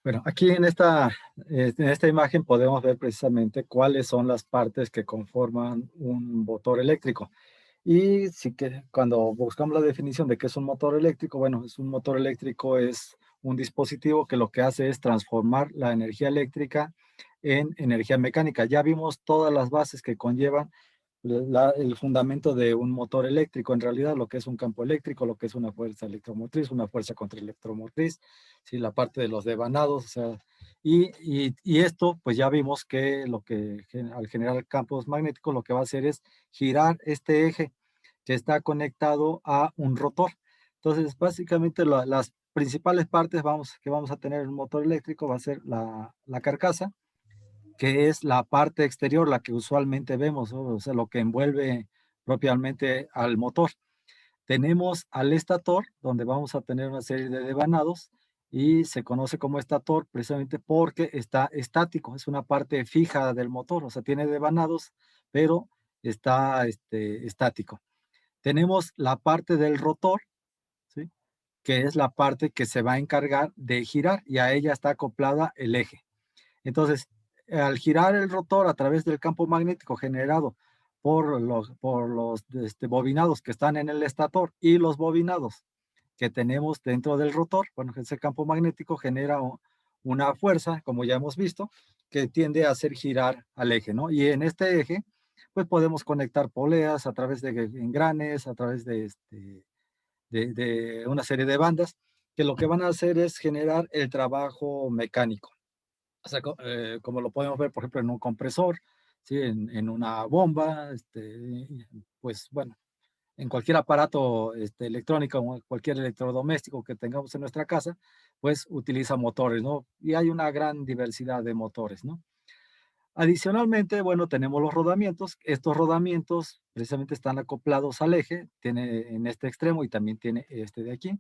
Bueno, aquí en esta imagen podemos ver precisamente cuáles son las partes que conforman un motor eléctrico. Y sí que cuando buscamos la definición de qué es un motor eléctrico, bueno, es un motor eléctrico es un dispositivo que lo que hace es transformar la energía eléctrica en energía mecánica. Ya vimos todas las bases que conllevan el fundamento de un motor eléctrico, en realidad lo que es un campo eléctrico, lo que es una fuerza electromotriz, una fuerza contraelectromotriz, ¿sí? La parte de los devanados, o sea, y esto, pues ya vimos que al generar campos magnéticos, lo que va a hacer es girar este eje que está conectado a un rotor. Entonces, básicamente las principales partes que vamos a tener en un motor eléctrico va a ser la carcasa, que es la parte exterior, la que usualmente vemos, ¿no? O sea, lo que envuelve propiamente al motor. Tenemos al estator, donde vamos a tener una serie de devanados y se conoce como estator precisamente porque está estático, es una parte fija del motor, o sea, tiene devanados, pero está estático. Tenemos la parte del rotor, ¿sí? Que es la parte que se va a encargar de girar y a ella está acoplada el eje. Entonces, al girar el rotor a través del campo magnético generado por los bobinados que están en el estator y los bobinados que tenemos dentro del rotor, bueno, ese campo magnético genera una fuerza, como ya hemos visto, que tiende a hacer girar al eje, ¿no? Y en este eje, pues podemos conectar poleas a través de engranes, a través de una serie de bandas, que lo que van a hacer es generar el trabajo mecánico. O sea, como lo podemos ver, por ejemplo, en un compresor, ¿sí? En una bomba, pues bueno, en cualquier aparato electrónico o cualquier electrodoméstico que tengamos en nuestra casa, pues utiliza motores, ¿no? Y hay una gran diversidad de motores, ¿no? Adicionalmente, bueno, tenemos los rodamientos. Estos rodamientos precisamente están acoplados al eje, tiene en este extremo y también tiene este de aquí,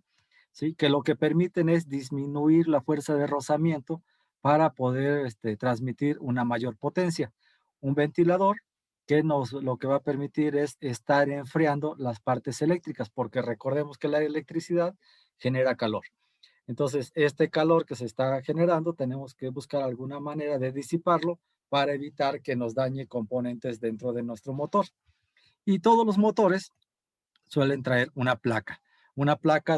¿sí? Que lo que permiten es disminuir la fuerza de rozamiento para poder transmitir una mayor potencia. Un ventilador lo que va a permitir es estar enfriando las partes eléctricas, porque recordemos que la electricidad genera calor. Entonces, este calor que se está generando, tenemos que buscar alguna manera de disiparlo para evitar que nos dañe componentes dentro de nuestro motor. Y todos los motores suelen traer una placa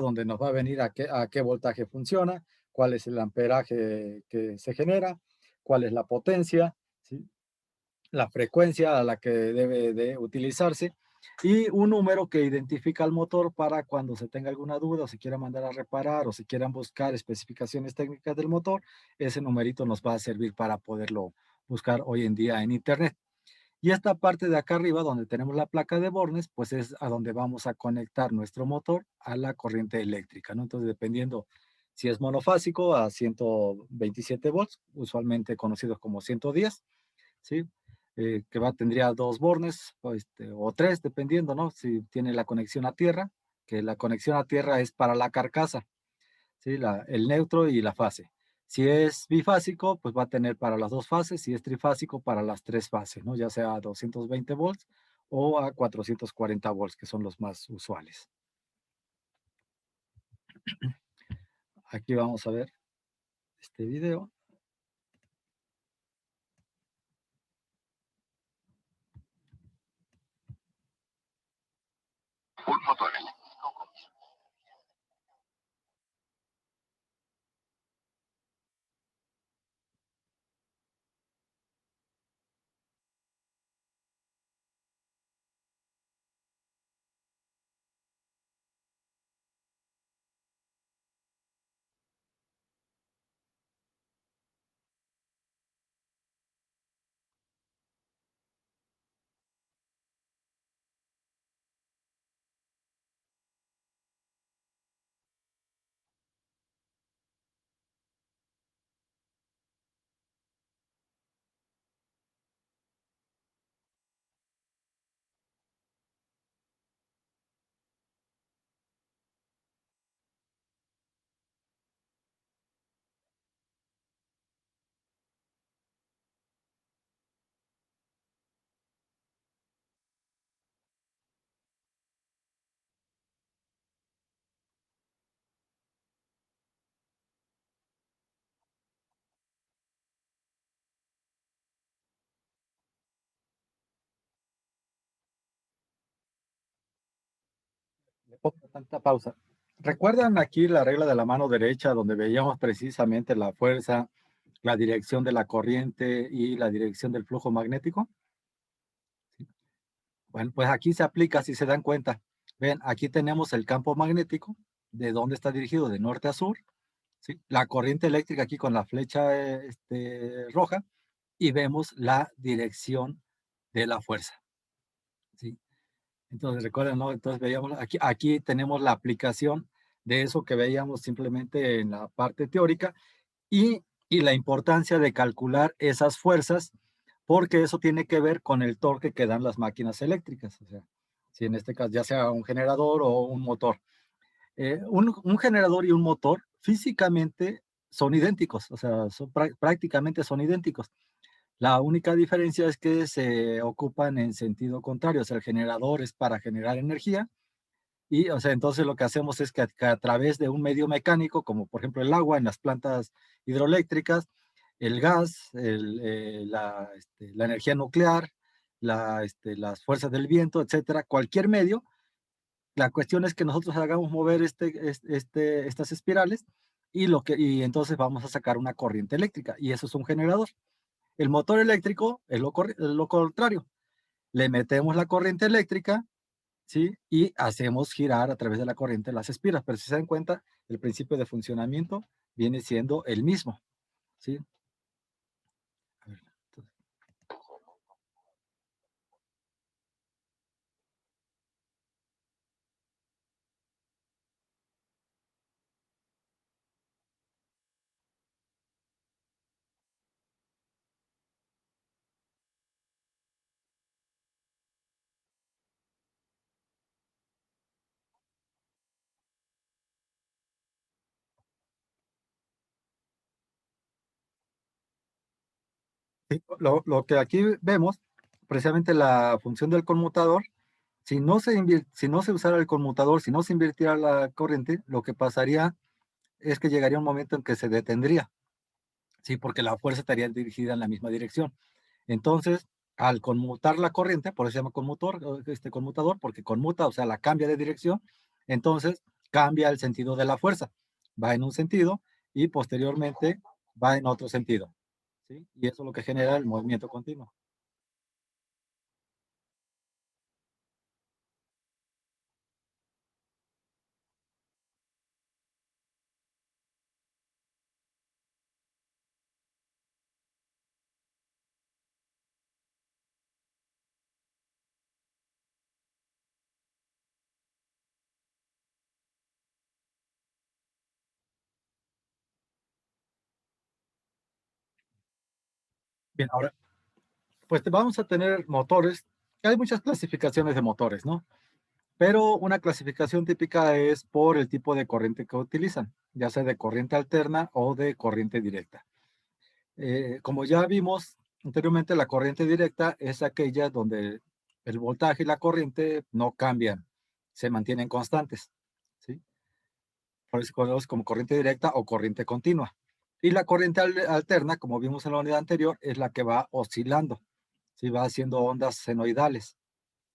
donde nos va a venir a qué voltaje funciona, cuál es el amperaje que se genera, cuál es la potencia, ¿sí? La frecuencia a la que debe de utilizarse y un número que identifica al motor para cuando se tenga alguna duda o se quiera mandar a reparar o si quieran buscar especificaciones técnicas del motor, ese numerito nos va a servir para poderlo buscar hoy en día en internet. Y esta parte de acá arriba, donde tenemos la placa de bornes, pues es a donde vamos a conectar nuestro motor a la corriente eléctrica, ¿no? Entonces, dependiendo si es monofásico a 127 volts, usualmente conocidos como 110, ¿sí? Tendría dos bornes o tres, dependiendo, ¿no? Si tiene la conexión a tierra, que la conexión a tierra es para la carcasa, ¿sí? El neutro y la fase. Si es bifásico, pues va a tener para las dos fases, si es trifásico, para las tres fases, ¿no? Ya sea a 220 volts o a 440 volts, que son los más usuales. Aquí vamos a ver este video. Un motor eléctrico con Le pongo tanta pausa. ¿Recuerdan aquí la regla de la mano derecha donde veíamos precisamente la fuerza, la dirección de la corriente y la dirección del flujo magnético? Bueno, pues aquí se aplica, si se dan cuenta. Ven, aquí tenemos el campo magnético, de dónde está dirigido, de norte a sur, ¿sí? La corriente eléctrica aquí con la flecha roja y vemos la dirección de la fuerza, ¿sí? Entonces, recuerden, ¿no? Entonces veíamos, aquí tenemos la aplicación de eso que veíamos simplemente en la parte teórica y, y la importancia de calcular esas fuerzas, porque eso tiene que ver con el torque que dan las máquinas eléctricas. O sea, si en este caso ya sea un generador o un motor. Un generador y un motor físicamente son idénticos, o sea, prácticamente son idénticos. La única diferencia es que se ocupan en sentido contrario, o sea, el generador es para generar energía y, o sea, entonces lo que hacemos es que a través de un medio mecánico, como por ejemplo el agua en las plantas hidroeléctricas, el gas, la energía nuclear, las fuerzas del viento, etcétera, cualquier medio, la cuestión es que nosotros hagamos mover estas espirales y entonces vamos a sacar una corriente eléctrica y eso es un generador. El motor eléctrico es lo contrario. Le metemos la corriente eléctrica, ¿sí? Y hacemos girar a través de la corriente las espiras. Pero si se dan cuenta, el principio de funcionamiento viene siendo el mismo, ¿sí? A ver, entonces, sí, lo que aquí vemos, precisamente la función del conmutador, si no se usara el conmutador, si no se invirtiera la corriente, lo que pasaría es que llegaría un momento en que se detendría, ¿sí? Porque la fuerza estaría dirigida en la misma dirección. Entonces, al conmutar la corriente, por eso se llama conmutador, porque conmuta, o sea, la cambia de dirección, entonces cambia el sentido de la fuerza. Va en un sentido y posteriormente va en otro sentido, ¿sí? Y eso es lo que genera el movimiento continuo. Bien, ahora, pues vamos a tener motores. Hay muchas clasificaciones de motores, ¿no? Pero una clasificación típica es por el tipo de corriente que utilizan, ya sea de corriente alterna o de corriente directa. Como ya vimos anteriormente, la corriente directa es aquella donde el voltaje y la corriente no cambian, se mantienen constantes, ¿sí? Por eso conocemos como corriente directa o corriente continua. Y la corriente alterna, como vimos en la unidad anterior, es la que va oscilando, ¿sí? Va haciendo ondas senoidales.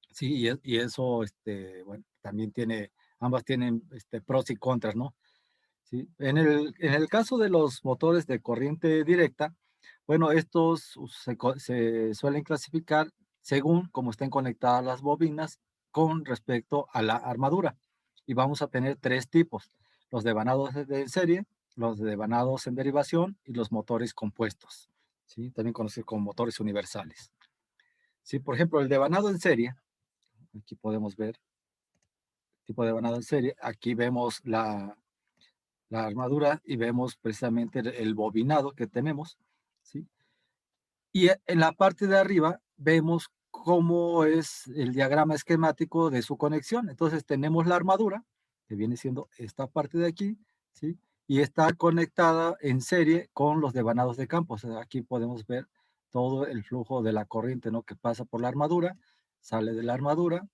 Sí, y eso, bueno, también ambas tienen pros y contras, ¿no? Sí. En el caso de los motores de corriente directa, bueno, estos se suelen clasificar según cómo estén conectadas las bobinas con respecto a la armadura. Y vamos a tener tres tipos: los devanados de serie, los devanados en derivación y los motores compuestos, ¿sí? También conocidos como motores universales. Sí, por ejemplo, el devanado en serie, aquí podemos ver tipo de devanado en serie, aquí vemos la armadura y vemos precisamente el bobinado que tenemos, ¿sí? Y en la parte de arriba vemos cómo es el diagrama esquemático de su conexión. Entonces tenemos la armadura, que viene siendo esta parte de aquí, ¿sí? Y está conectada en serie con los devanados de campo. O sea, aquí podemos ver todo el flujo de la corriente, ¿no? Que pasa por la armadura, sale de la armadura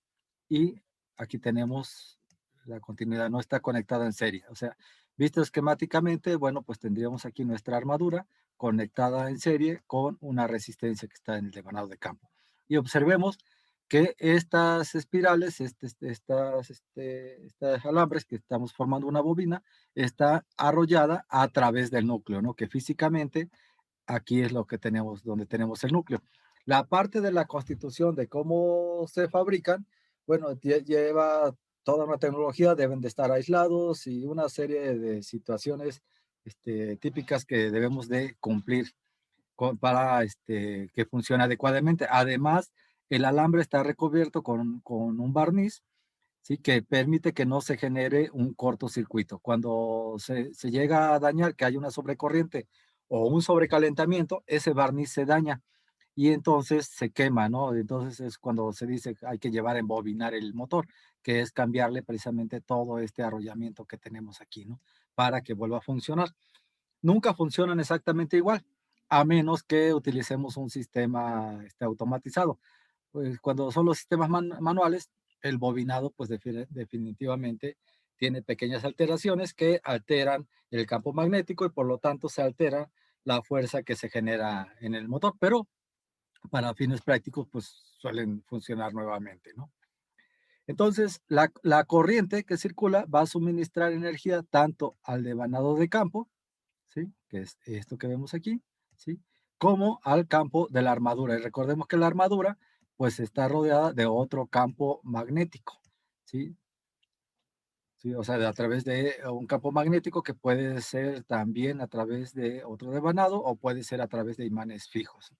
y aquí tenemos la continuidad, no está conectada en serie. O sea, visto esquemáticamente, bueno, pues tendríamos aquí nuestra armadura conectada en serie con una resistencia que está en el devanado de campo. Y observemos que estas espirales, estas alambres que estamos formando una bobina, está arrollada a través del núcleo, ¿no? Que físicamente aquí es lo que tenemos, donde tenemos el núcleo. La parte de la constitución de cómo se fabrican, bueno, lleva toda una tecnología, deben de estar aislados y una serie de situaciones típicas que debemos de cumplir para que funcione adecuadamente. Además, el alambre está recubierto con un barniz, ¿sí? Que permite que no se genere un cortocircuito. Cuando se llega a dañar, que hay una sobrecorriente o un sobrecalentamiento, ese barniz se daña y entonces se quema, ¿no? Entonces es cuando se dice que hay que llevar a embobinar el motor, que es cambiarle precisamente todo este arrollamiento que tenemos aquí, ¿no? Para que vuelva a funcionar. Nunca funcionan exactamente igual, a menos que utilicemos un sistema automatizado. Pues cuando son los sistemas manuales, el bobinado, pues definitivamente tiene pequeñas alteraciones que alteran el campo magnético y por lo tanto se altera la fuerza que se genera en el motor, pero para fines prácticos, pues suelen funcionar nuevamente, ¿no? Entonces, la corriente que circula va a suministrar energía tanto al devanado de campo, ¿sí? Que es esto que vemos aquí, ¿sí? Como al campo de la armadura. Y recordemos que la armadura, pues está rodeada de otro campo magnético, ¿sí? Sí, o sea, a través de un campo magnético que puede ser también a través de otro devanado o puede ser a través de imanes fijos,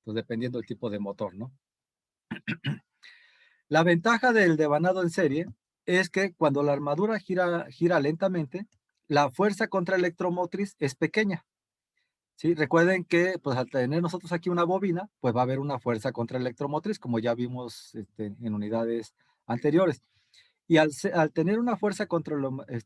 pues dependiendo del tipo de motor, ¿no? La ventaja del devanado en serie es que cuando la armadura gira lentamente, la fuerza contra electromotriz es pequeña. Sí, recuerden que pues al tener nosotros aquí una bobina, pues va a haber una fuerza contra electromotriz, como ya vimos en unidades anteriores. Y al tener una fuerza contra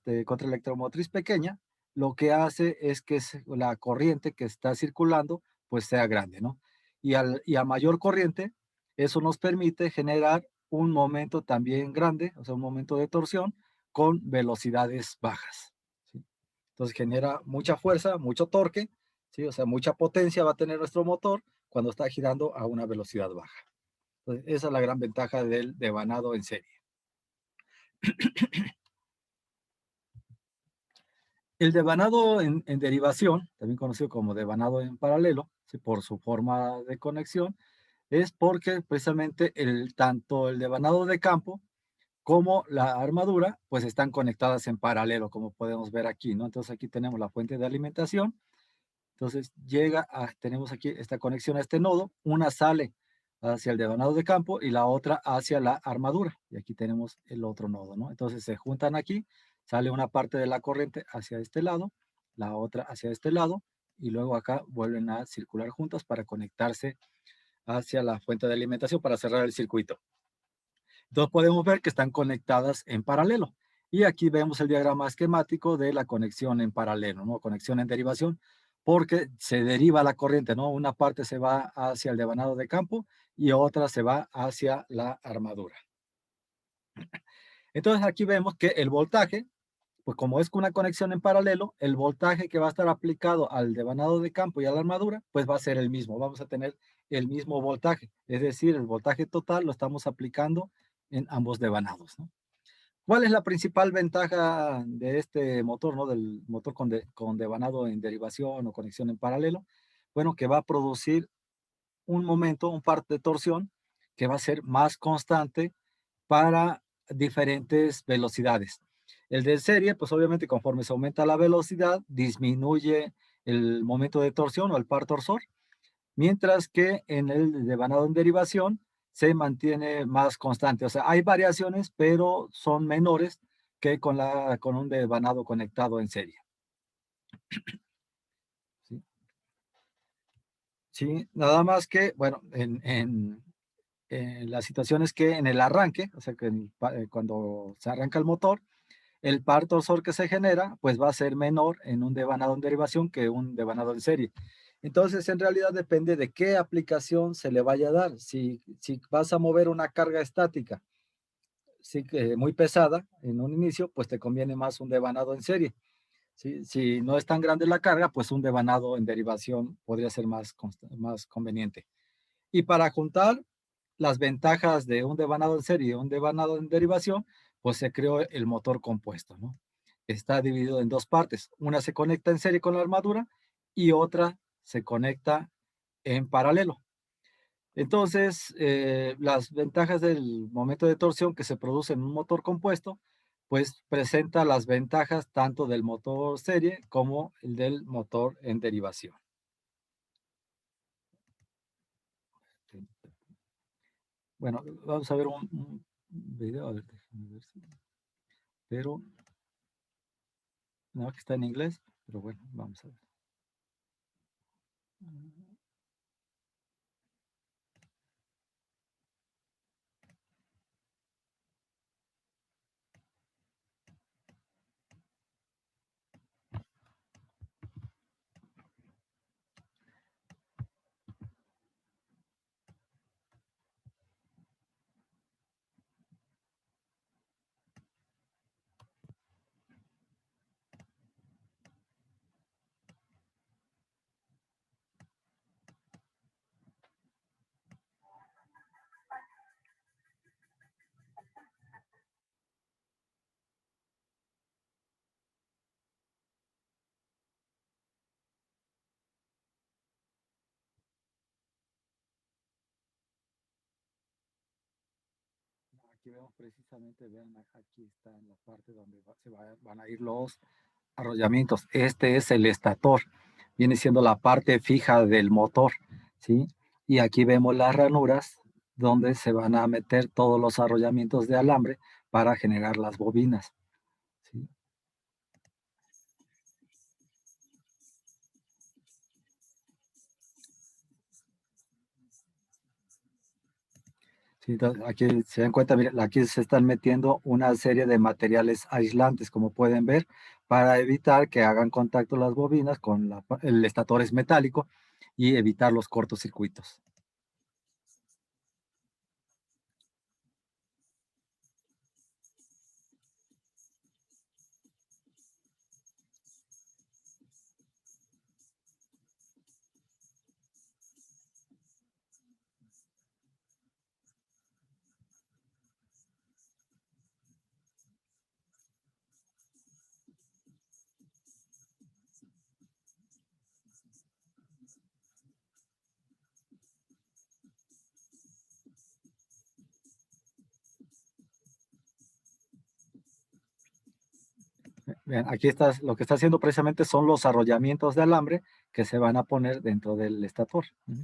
electromotriz pequeña, lo que hace es que la corriente que está circulando pues sea grande, ¿no? Y a mayor corriente, eso nos permite generar un momento también grande, o sea, un momento de torsión con velocidades bajas, ¿sí? Entonces genera mucha fuerza, mucho torque, ¿sí? O sea, mucha potencia va a tener nuestro motor cuando está girando a una velocidad baja. Entonces, esa es la gran ventaja del devanado en serie. El devanado en derivación, también conocido como devanado en paralelo, ¿sí? Por su forma de conexión, es porque precisamente tanto el devanado de campo como la armadura, pues están conectadas en paralelo, como podemos ver aquí, ¿no? Entonces aquí tenemos la fuente de alimentación. Entonces tenemos aquí esta conexión a este nodo, una sale hacia el devanado de campo y la otra hacia la armadura. Y aquí tenemos el otro nodo, ¿no? Entonces se juntan aquí, sale una parte de la corriente hacia este lado, la otra hacia este lado, y luego acá vuelven a circular juntas para conectarse hacia la fuente de alimentación para cerrar el circuito. Entonces podemos ver que están conectadas en paralelo. Y aquí vemos el diagrama esquemático de la conexión en paralelo, ¿no? Conexión en derivación, porque se deriva la corriente, ¿no? Una parte se va hacia el devanado de campo y otra se va hacia la armadura. Entonces aquí vemos que el voltaje, pues como es una conexión en paralelo, el voltaje que va a estar aplicado al devanado de campo y a la armadura, pues va a ser el mismo. Vamos a tener el mismo voltaje, es decir, el voltaje total lo estamos aplicando en ambos devanados, ¿no? ¿Cuál es la principal ventaja de este motor, ¿no? Del motor con devanado en derivación o conexión en paralelo? Bueno, que va a producir un momento, un par de torsión que va a ser más constante para diferentes velocidades. El de serie, pues obviamente conforme se aumenta la velocidad, disminuye el momento de torsión o el par torsor, mientras que en el devanado en derivación se mantiene más constante. O sea, hay variaciones, pero son menores que con un devanado conectado en serie. ¿Sí? Sí, nada más que, bueno, en las situaciones que en el arranque, o sea, que cuando se arranca el motor, el par torsor que se genera, pues va a ser menor en un devanado en derivación que un devanado en serie. Entonces, en realidad depende de qué aplicación se le vaya a dar. Si vas a mover una carga estática, sí, que muy pesada en un inicio, pues te conviene más un devanado en serie. ¿Sí? Si no es tan grande la carga, pues un devanado en derivación podría ser más conveniente. Y para juntar las ventajas de un devanado en serie y un devanado en derivación, pues se creó el motor compuesto, ¿no? Está dividido en dos partes. Una se conecta en serie con la armadura y otra se conecta en paralelo. Entonces, las ventajas del momento de torsión que se produce en un motor compuesto, pues presenta las ventajas tanto del motor serie como el del motor en derivación. Bueno, vamos a ver un video, a ver, déjame ver si, pero no, que está en inglés, pero bueno, vamos a ver. Aquí vemos precisamente, vean, aquí está en la parte donde van a ir los arrollamientos. Este es el estator, viene siendo la parte fija del motor, ¿sí? Y aquí vemos las ranuras donde se van a meter todos los arrollamientos de alambre para generar las bobinas, ¿sí? Sí, entonces, aquí se dan cuenta, miren, aquí se están metiendo una serie de materiales aislantes, como pueden ver, para evitar que hagan contacto las bobinas con el estator es metálico y evitar los cortocircuitos. Vean, aquí está, lo que está haciendo precisamente son los arrollamientos de alambre que se van a poner dentro del estator. Ujú.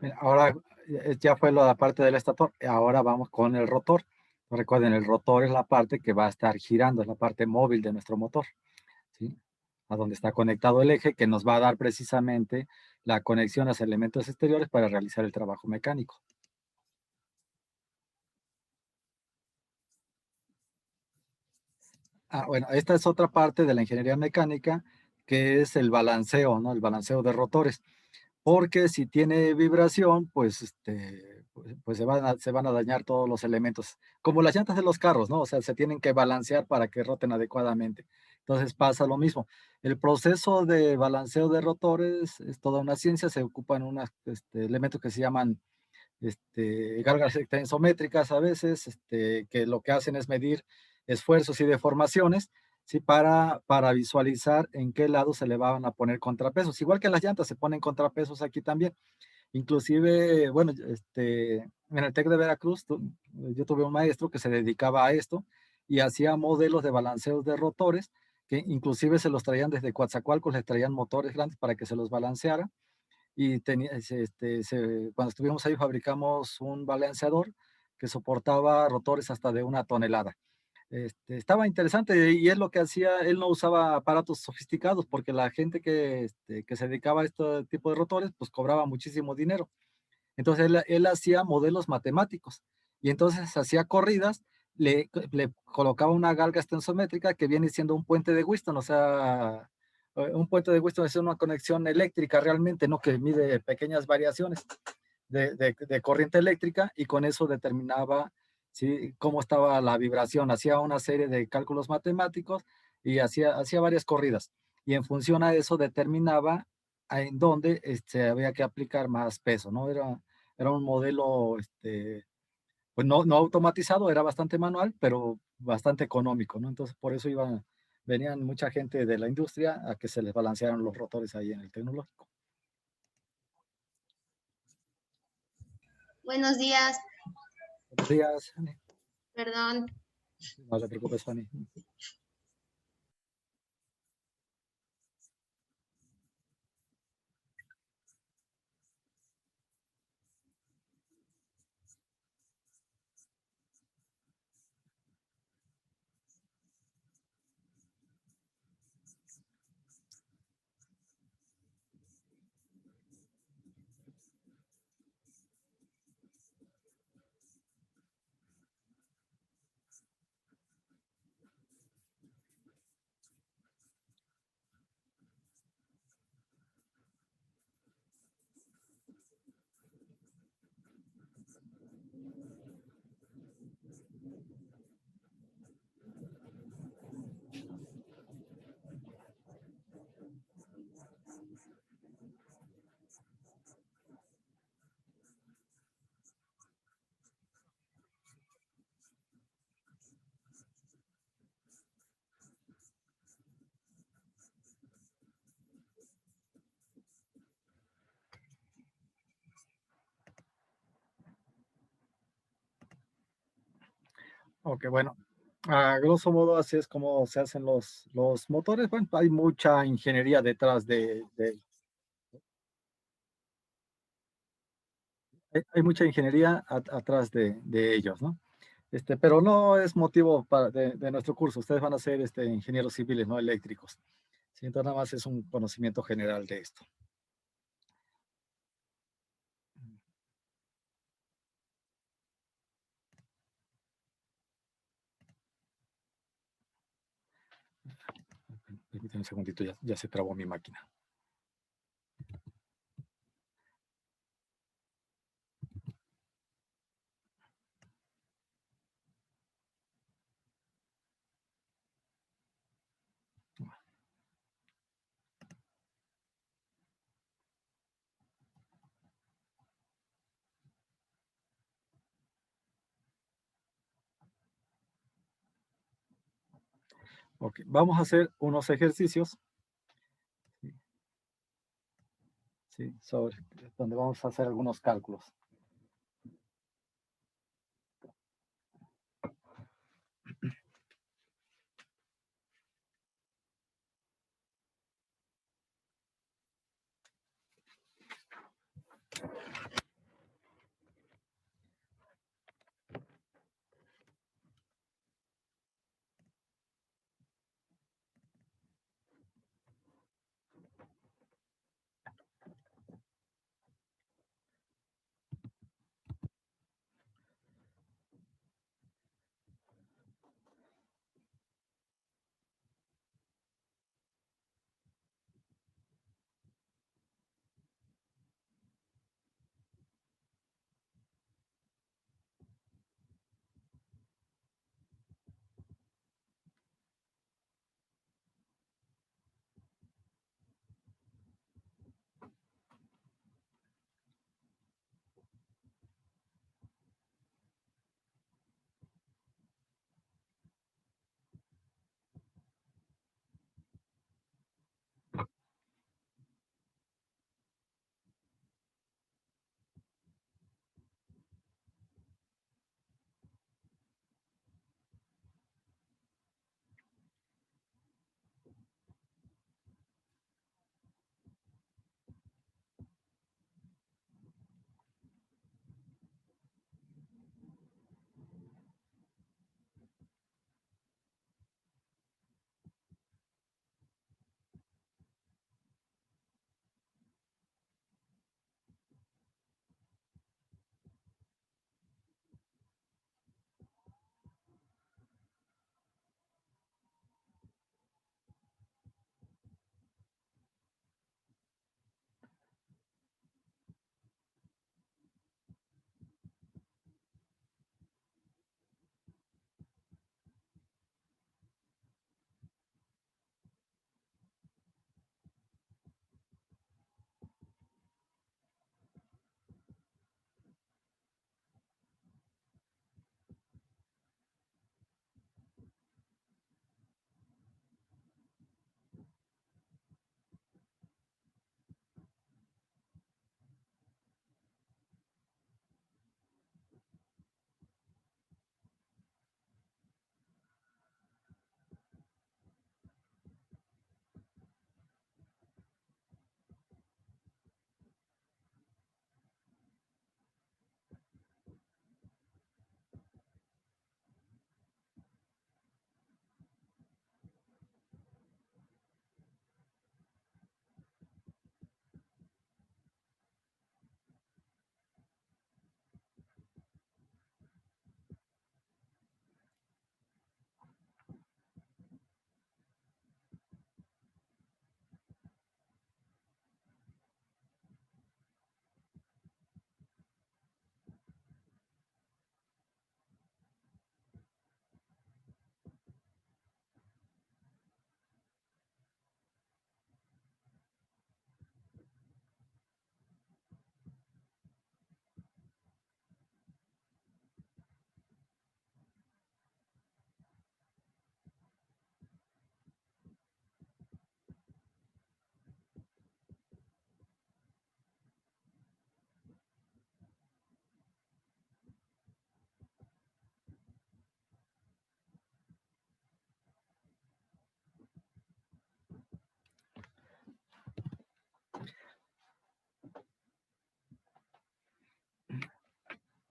Mira, ahora ya fue la parte del estator, ahora vamos con el rotor. Recuerden, el rotor es la parte que va a estar girando, es la parte móvil de nuestro motor, ¿sí? A donde está conectado el eje que nos va a dar precisamente la conexión a los elementos exteriores para realizar el trabajo mecánico. Bueno, esta es otra parte de la ingeniería mecánica que es el balanceo, ¿no? El balanceo de rotores. Porque si tiene vibración, pues, pues se van a dañar todos los elementos, como las llantas de los carros, ¿no? O sea, se tienen que balancear para que roten adecuadamente. Entonces pasa lo mismo. El proceso de balanceo de rotores es toda una ciencia, se ocupan unos elementos que se llaman gárgaras tensométricas a veces, que lo que hacen es medir esfuerzos y deformaciones, ¿sí? Para visualizar en qué lado se le van a poner contrapesos. Igual que en las llantas se ponen contrapesos aquí también. Inclusive, bueno, en el TEC de Veracruz, yo tuve un maestro que se dedicaba a esto y hacía modelos de balanceos de rotores, que inclusive se los traían desde Coatzacoalcos, les traían motores grandes para que se los balanceara y cuando estuvimos ahí fabricamos un balanceador que soportaba rotores hasta de 1 tonelada. Estaba interesante y él lo que hacía, él no usaba aparatos sofisticados porque la gente que se dedicaba a este tipo de rotores, pues cobraba muchísimo dinero. Entonces él hacía modelos matemáticos y entonces hacía corridas, le colocaba una galga tensométrica que viene siendo un puente de Whiston, o sea, un puente de Whiston es una conexión eléctrica realmente, ¿no? Que mide pequeñas variaciones de corriente eléctrica y con eso determinaba, ¿sí? Cómo estaba la vibración. Hacía una serie de cálculos matemáticos y hacía varias corridas. Y en función a eso determinaba en dónde había que aplicar más peso, ¿no? Era un modelo, pues no automatizado, era bastante manual, pero bastante económico, ¿no? Entonces, por eso venían mucha gente de la industria a que se les balancearan los rotores ahí en el tecnológico. Buenos días. Buenos días, Fanny. Perdón. No te preocupes, Fanny. Ok, bueno, a grosso modo así es como se hacen los motores. Bueno, hay mucha ingeniería detrás hay mucha ingeniería atrás de ellos, ¿no? Pero no es motivo de nuestro curso. Ustedes van a ser ingenieros civiles, no eléctricos. Sí, entonces nada más es un conocimiento general de esto. Permítanme un segundito, ya se trabó mi máquina. Ok, vamos a hacer unos ejercicios, ¿sí? Donde vamos a hacer algunos cálculos.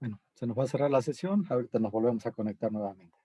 Bueno, se nos va a cerrar la sesión. Ahorita nos volvemos a conectar nuevamente.